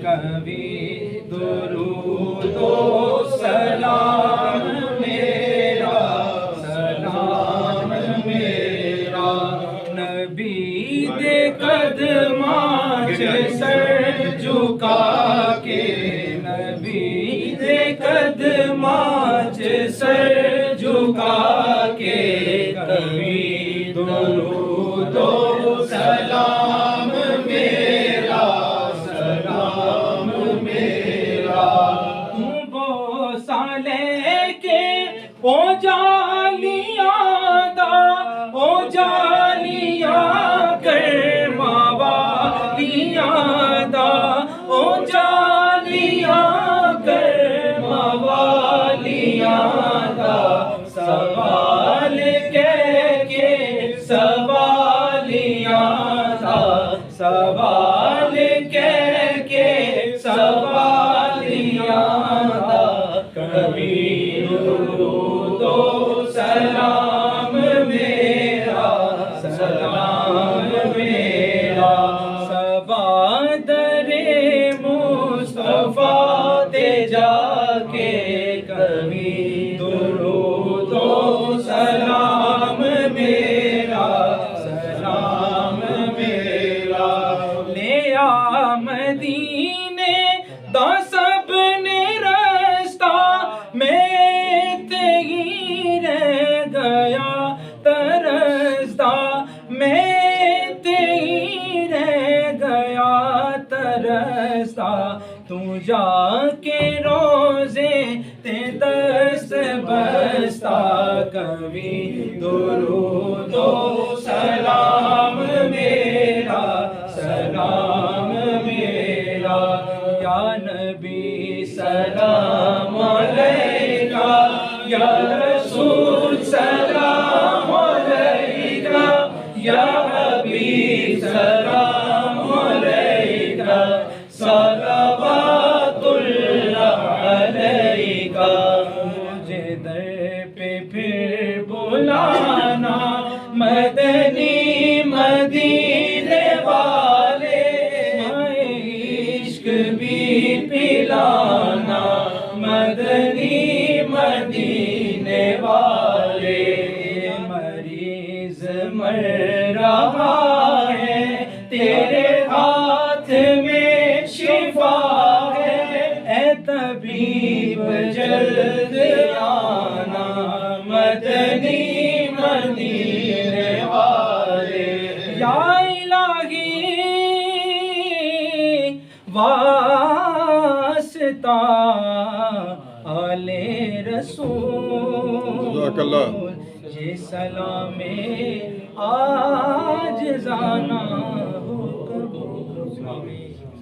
کبھی درود و سلام میرا، سلام میرا نبی دے قدماں چ سر جھکا کے، نبی دے قدماں چ سر جھکا کے، کبھی درود و سلام میرا، سلام میرا تو بوسہ لے کے او جالیاں دا، او جالیاں کر موالیاں دا، او جالیاں کر موالیاں دا، سوال کہہ کے سوالیاں دا، سوال کہہ کے سوالیاں دا، کبھی درود و سلام میرا، سلام میرا صبا در مصطفیٰ تے جا کے، کبھی درود و سلام میرا، سلام میرا لے آ مدینے دا سب نے رستہ، میں تے ہی رہ گیا ترستا، میں تے ہی رہ گیا ترستا، تو جا کے روزے تے دست بستا، کبھی درود و سلام میرا، سلام میرا یا نبی سلام علیکہ، یا رسول سلام علیکہ، یا حبیب سلام علیکہ، صلوات اللہ علیکہ مجھے در پہ پھر بلانا، مدنی مدینے والے عشق بھی پلانا، مدنی مدینے والے مریض مر رہا ہے، تیرے ہاتھ میں شفا ہے، اے طبیب جلد آنا، مدنی مدینے والے یا الہی واسطہ آل رسول، جزاک اللہ یہ سلام آج زانا ہو قبول۔